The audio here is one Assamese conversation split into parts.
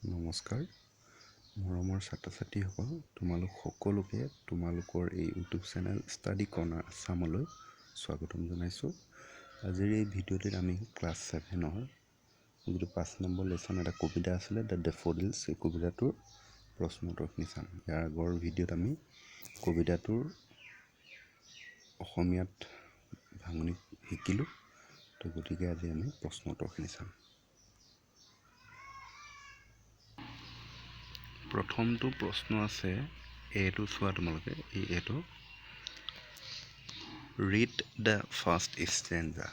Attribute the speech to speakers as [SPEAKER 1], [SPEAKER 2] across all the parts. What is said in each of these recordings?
[SPEAKER 1] নমস্কাৰ মৰমৰ ছাত্ৰ ছাত্ৰীসকল তোমালোক সকলোকে তোমালোকৰ এই ইউটিউব চেনেল ষ্টাডি কৰ্ণাৰ আছামলৈ স্বাগতম জনাইছোঁ। আজিৰ এই ভিডিঅ'টিত আমি ক্লাছ 7ৰ যিটো 5 নম্বৰ লেচন এটা কবিতা আছিলে দ্য ডেফোডিলছ, এই কবিতাটোৰ প্ৰশ্ন উত্তৰখিনি চাম। ইয়াৰ আগৰ ভিডিঅ'ত আমি কবিতাটোৰ অসমীয়াত ভাঙনি শিকিলোঁ, তো গতিকে আজি আমি প্ৰশ্ন উত্তৰখিনি চাম। প্ৰথমটো প্ৰশ্ন আছে, এইটো চোৱা তোমালোকে, এইটো read the first stanza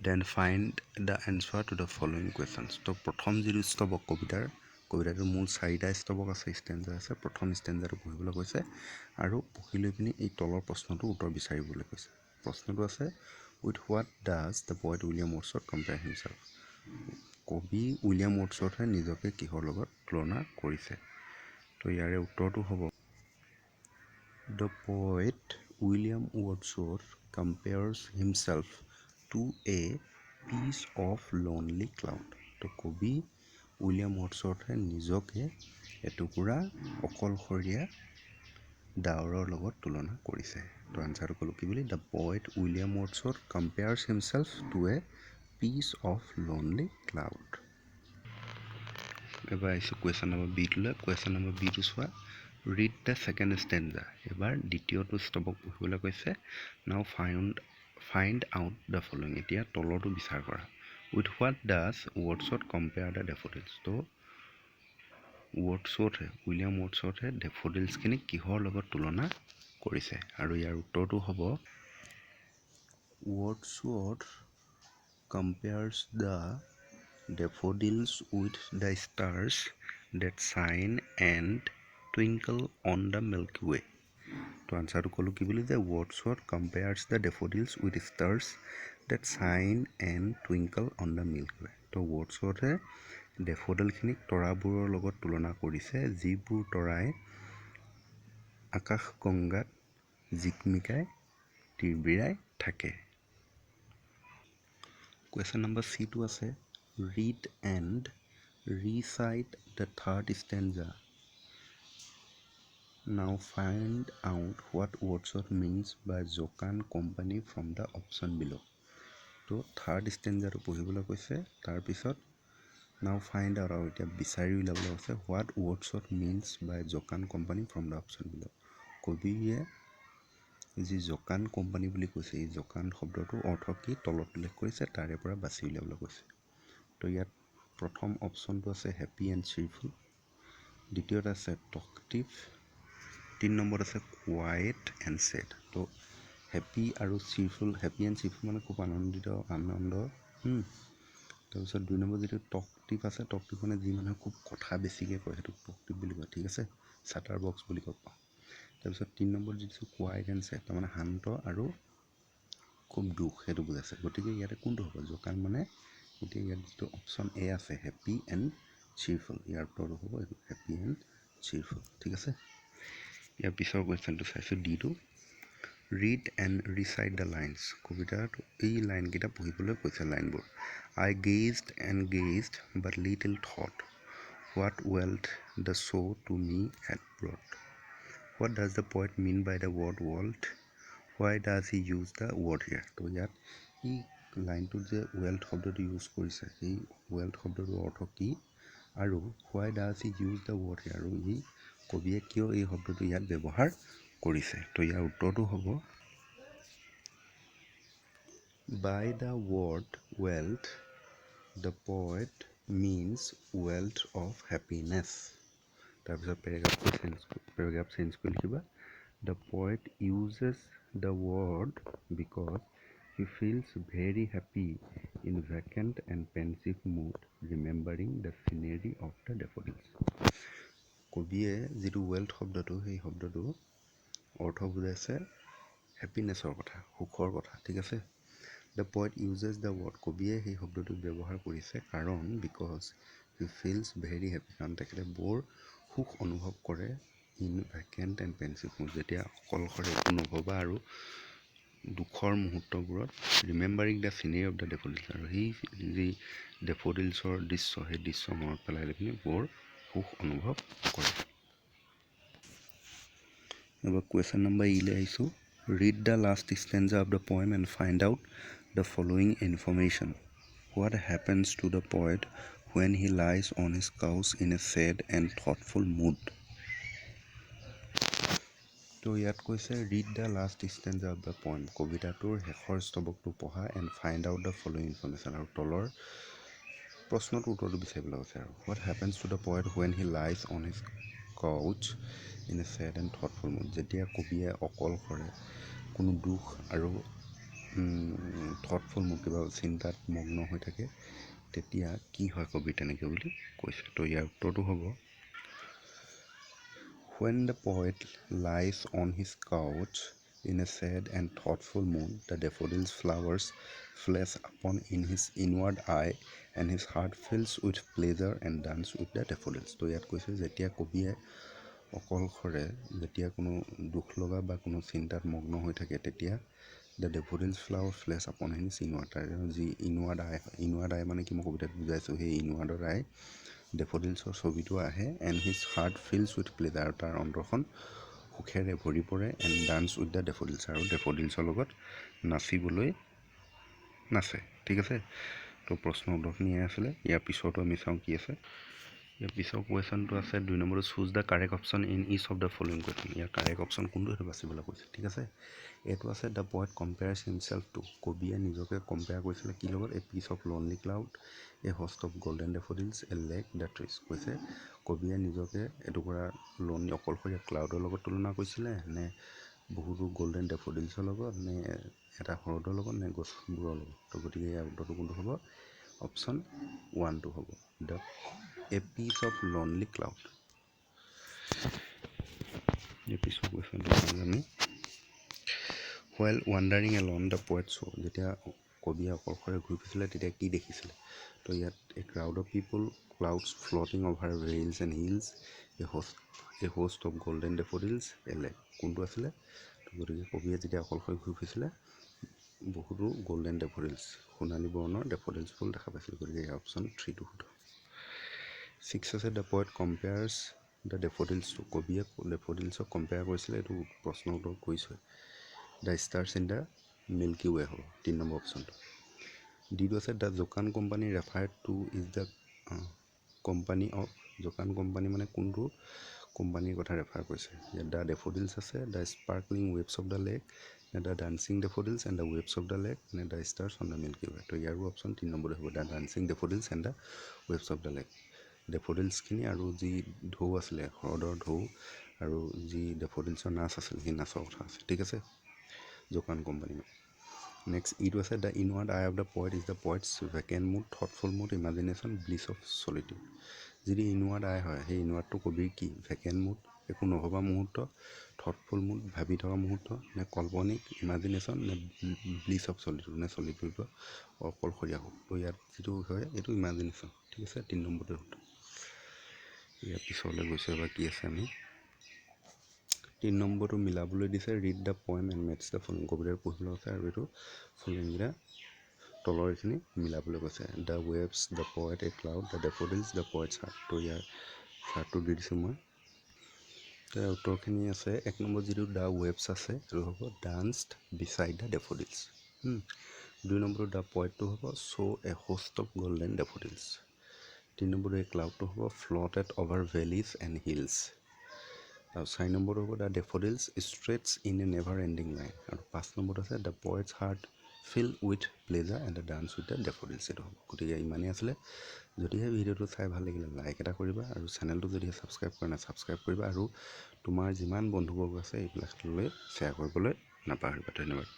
[SPEAKER 1] then find the answer to the following questions. তো প্ৰথম যিটো স্তবক কবিতাটোৰ মূল 4টা স্তবক আছে, ষ্টেঞ্জা আছে। প্ৰথম ষ্টেঞ্জাটো পঢ়িবলৈ কৈছে আৰু পঢ়ি লৈ পিনি এই তলৰ প্ৰশ্নটোৰ উত্তৰ বিচাৰিবলৈ কৈছে। প্ৰশ্নটো আছে, with what does the poet William Wordsworth compare himself. কবি উইলিয়াম ৱৰ্ডছৱৰ্থে নিজকে কিহৰ লগত তুলনা কৰিছে? তো ইয়াৰে উত্তৰটো হ'ব, the poet William Wordsworth compares himself to a piece of lonely cloud. তো কবি উইলিয়াম ৱৰ্ডছৱৰ্থে নিজকে এটুকুৰা অকলশৰীয়া ডাৱৰৰ লগত তুলনা কৰিছে। তো আনচাৰটো ক'লো কি বুলি, the poet William Wordsworth compares himself to a piece of lonely cloud. এবাৰ আহিছোঁ কুৱেশ্যন নম্বৰ বিটোলৈ। কুৱেশ্যন নম্বৰ বিটো চোৱা, ৰিড দ্য ছেকেণ্ড ষ্টেঞ্জা। এবাৰ দ্বিতীয়টো স্তবক পঢ়িবলৈ কৈছে। নাও ফাইণ্ড আউট দ্য ফলোয়িং। এতিয়া তলৰটো বিচাৰ কৰা। With what does Wordsworth compare the daffodils. তো উইলিয়াম ৱৰ্ডছৱৰ্থে ডেফোডিলছখিনিক কিহৰ লগত তুলনা কৰিছে? আৰু ইয়াৰ উত্তৰটো হ'ব, Wordsworth compares the daffodils with the stars that shine and twinkle on the Milky Way. তো আনচাৰটো ক'লো কি বুলি, যে Wordsworth compares the daffodils with stars that shine and twinkle on the Milky Way. তো ৱৰ্ডছৱৰ্থে ডেফোডিলখিনিক তৰাবোৰৰ লগত তুলনা কৰিছে, যিবোৰ তৰাই আকাশগংগাত জিকমিকাই তিৰবিৰাই থাকে। কুৱেশ্যন নম্বৰ চিটো আছে, read and recite the third stanza. Now find out what Wordsworth means by Jocund company from the option below. তো থাৰ্ড ষ্টেঞ্জাটো পঢ়িবলৈ কৈছে, তাৰপিছত নাও ফাইণ্ড আউট, আৰু এতিয়া বিচাৰি উলিয়াবলৈ কৈছে what Wordsworth means by Jocund company from the option below. কবিয়ে যি জকাণ্ড কোম্পানী বুলি কৈছে, এই জকাণ্ড শব্দটোৰ অৰ্থ কি তলত উল্লেখ কৰিছে, তাৰে পৰা বাছি উলিয়াবলৈ কৈছে। তো ইয়াত প্ৰথম অপশ্যনটো আছে হেপী এণ্ড চিৰফুল, দ্বিতীয়ত আছে টকটিভ, 3 নম্বৰত আছে কোৱাইট এণ্ড ছেড। তো হেপী আৰু চিৰফুল, হেপী এণ্ড চিৰফুল মানে খুব আনন্দ। তাৰপিছত 2 নম্বৰ যিটো টকটিভ আছে, টকটিভ মানে যি মানুহে খুব কথা বেছিকৈ কয়, সেইটোক টকটিভ বুলি কয়, ঠিক আছে, চাটাৰ বক্স বুলি কয়। তাৰপিছত 3 নম্বৰ যিটো কোৱাইট এণ্ড ছেড, তাৰমানে শান্ত আৰু খুব দুখ, সেইটো বুজাইছে। গতিকে ইয়াতে কোনটো হ'ব? জকাণ্ড মানে, এতিয়া ইয়াত যিটো অপশ্যন এ আছে হেপী এণ্ড চিৰফুল, ইয়াৰ উত্তৰটো হ'ব এইটো হেপী এণ্ড চিৰফুল, ঠিক আছে। ইয়াৰ পিছৰ কুৱেশ্যনটো চাইছোঁ, ditto, read and recite the lines. কবিতাটো এই লাইনকেইটা পঢ়িবলৈ কৈছে। লাইনবোৰ, I gazed and gazed but little thought what wealth the show' to me had brought. What does the poet mean by the word world, why does he use the word here. তো ইয়াত এই লাইনটোত যে ৱেল্থ শব্দটো ইউজ কৰিছে, সেই ৱেল্থ শব্দটোৰ অৰ্থ কি, আৰু why does he use the word here, আৰু এই কবিয়ে কিয় এই শব্দটো ইয়াত ব্যৱহাৰ কৰিছে। তো ইয়াৰ উত্তৰটো হ'ব, by the word wealth the poet means wealth of happiness. তাৰপিছত পেৰাগ্ৰাফ চেঞ্জ কৰি লিখিবা, the poet uses the word because he feels very happy in vacant and pensive mood remembering the scenery of the daffodils. কবিয়ে যিটো ৱেল্থ শব্দটো, সেই শব্দটো অৰ্থ বুজাইছে হেপিনেছৰ কথা, সুখৰ কথা, ঠিক আছে। The poet uses the word, কবিয়ে সেই শব্দটো ব্যৱহাৰ কৰিছে কাৰণ because he feels very happy, কাৰণ তেখেতে বৰ সুখ অনুভৱ কৰে in vacant and pensive mood, যেতিয়া অকলশৰে একো নভবা আৰু দুখৰ মুহূৰ্তবোৰত remembering the scenery of the daffodils, আৰু সেই যি ডেফোডিলছৰ দৃশ্য, সেই দৃশ্য মনত পেলাই লৈ পিনি বৰ সুখ অনুভৱ কৰে। এবাৰ কুৱেশ্যন নম্বৰ ইলে আহিছোঁ। Read the last stanza of the poem and find out the following information. What happens to the poet when he lies on his couch in a sad and thoughtful mood? তো ইয়াত কৈছে read the last stanza of the poem, কবিতাটোৰ শেষৰ স্তৱকটো পঢ়া, and find out the following information, আৰু তলৰ প্ৰশ্নটোৰ উত্তৰটো বিচাৰিবলৈ কৈছে। আৰু what happens to the poet when he lies on his couch in a sad and thoughtful mood, যেতিয়া কবিয়ে অকলশৰে কোনো দুখ আৰু থটফুল মুড, কিবা চিন্তাত মগ্ন হৈ থাকে, তেতিয়া কি হয় কবি তেনেকৈ বুলি কৈছে। তো ইয়াৰ উত্তৰটো হ'ব when the poet lies on his couch in a sad and thoughtful mood, the daffodils flowers flash upon in his inward eye and his heart fills with pleasure and dance with the daffodils. তো ইয়াত কৈছে যেতিয়া কবিয়ে অকলশৰে যেতিয়া কোনো দুখ লগা বা কোনো চিন্তাত মগ্ন হৈ থাকে, তেতিয়া the daffodils flower flash upon his inward, যি ইনৱাৰ্ড আই মানে কি মই কবিতাত বুজাইছোঁ, সেই ইনৱাৰ্ডৰ আই ডেফোডিলছৰ ছবিটো আহে, and his heart feels with pleasure, আৰু তাৰ অন্তৰখন সুখেৰে ভৰি পৰে, and dance with the daffodils, আৰু ডেফোডিলছৰ লগত নাচিবলৈ নাচে। ঠিক আছে, তো প্ৰশ্ন উত্তৰখিনি আছিলে। ইয়াৰ পিছতো আমি চাওঁ কি আছে। ইয়াৰ পিছৰ কুৱেশ্যনটো আছে 2 নম্বৰটো, choose the correct option in each of the following question. ইয়াৰ কাৰেক্ট অপশ্যন কোনটো সেইটো বাচিবলৈ কৈছে। ঠিক আছে, এইটো আছে the poet compares himself to, কবিয়ে নিজকে কম্পেয়াৰ কৰিছিলে কি লগত, a piece of lonely cloud, a host of golden daffodils, a lake, the trees. কৈছে কবিয়ে নিজকে এটুকুৰা অকলশৰীয়া ক্লাউডৰ লগত তুলনা কৰিছিলে, নে বহুতো গল্ডেন ডেফোডিলছৰ লগত, নে এটা হ্ৰদৰ লগত, নে গছবোৰৰ লগত। তো গতিকে ইয়াৰ উত্তৰটো কোনটো হ'ব, অপশ্যন 1টো হ'ব, the a piece of lonely cloud. এই পিছৰ কুৱেশ্যনটো আমি while wandering alone the poet saw, যেতিয়া কবিয়ে অকলশৰে ঘূৰি ফুৰিছিলে তেতিয়া কি দেখিছিলে। তো ইয়াত a crowd of people, clouds floating over vales and hills, a host of golden daffodils, a lake. কোনটো আছিলে, তো গতিকে কবিয়ে যেতিয়া অকলশৰে ঘূৰি ফুৰিছিলে বহুতো গল্ডেন ডেফোডিলছ, সোণালী বৰ্ণৰ ডেফোডিলছ ফুল দেখা পাইছিলে। গতিকে এই অপশ্যন 3টো শুদ্ধ। 6 আছে the poet compares the daffodils to, কবিয়ে ডেফোডিলছক কম্পেয়াৰ কৰিছিলে, এইটো প্ৰশ্ন উত্তৰ কৈছোঁ। The stars in the milky way হ'ব 3 নম্বৰ অপশ্যনটো। ডিটো আছে the jocund company referred to is the company of, jocund company মানে কোনটো কোম্পানীৰ কথা ৰেফাৰ কৰিছে। ইয়াত দ্য ডেফোডিলছ আছে, the sparkling waves of the lake, নে the dancing daffodils and the waves of the lake, নে the stars on the milky way. তো ইয়াৰো অপশ্যন 3 নম্বৰতে হ'ব, the dancing daffodils and the waves of the lake. ডেফোডিলছখিনি আৰু যি ঢৌ আছিলে, হ্ৰদৰ ঢৌ, আৰু যি ডেফোডিলছৰ নাচ আছিল, সেই নাচৰ কথা আছে। ঠিক আছে, জোকান কোম্পানী। নেক্সট ইটো আছে the inward eye of the poet is the poet's vacant mood, thoughtful mood, imagination, bliss of solitude. যদি ইনৱাৰ্ড আই হয়, সেই ইনৱাৰ্ডটো কবিৰ কি, ভেকেণ্ট মুড, একো নভবা মুহূৰ্ত, থটফুল মুড, ভাবি থকা মুহূৰ্ত, নে কল্পনিক, ইমাজিনেশ্যন, নে ব্লিছ অফ চলিটিউড, নে চলিটিউডৰ অকলশৰীয়া সুখ। তো ইয়াত যিটো হয় এইটো ইমাজিনেশ্যন। ঠিক আছে, 3 নম্বৰতে শুদ্ধ। ইয়াৰ পিছলৈ গৈছোঁ এবাৰ কি আছে আমি 3 নম্বৰটো মিলাবলৈ দিছে, read the poem and match the following, কবিতাৰ পঢ়িবলৈ আছে, আৰু এইটো ফলোয়িংকেইটা তলৰ এইখিনি মিলাবলৈ কৈছে। The waves, the poet, a cloud, the daffodils, the poet's heart. তো ইয়াৰ হাৰ্টটো দি দিছোঁ মই। তাৰ উত্তৰখিনি আছে 1 নম্বৰ যিটো দ্য ৱেভছ আছে সেইটো হ'ব ডান্সড বিচাইড দ্য ডেফোডিলছ। 2 নম্বৰটো দ্য পয়েটটো হ'ব saw' a host of golden daffodils. 3 নম্বৰটো এই ক্লাউডটো হ'ব floated over valleys and hills. আৰু 4 নম্বৰটো হ'ব the daffodils stretched in a never ending line. আৰু 5 নম্বৰটো আছে the poet's heart fill with pleasure and the dance with the daffodils. এইটো হ'ব। গতিকে ইমানেই আছিলে। যদিহে ভিডিঅ'টো চাই ভাল লাগিলে লাইক এটা কৰিবা, আৰু চেনেলটো যদিহে ছাবস্ক্ৰাইব কৰা নাই ছাবস্ক্ৰাইব কৰিবা, আৰু তোমাৰ যিমান বন্ধুবৰ্গ আছে এইবিলাকলৈ শ্বেয়াৰ কৰিবলৈ নাপাহৰিবা। ধন্যবাদ।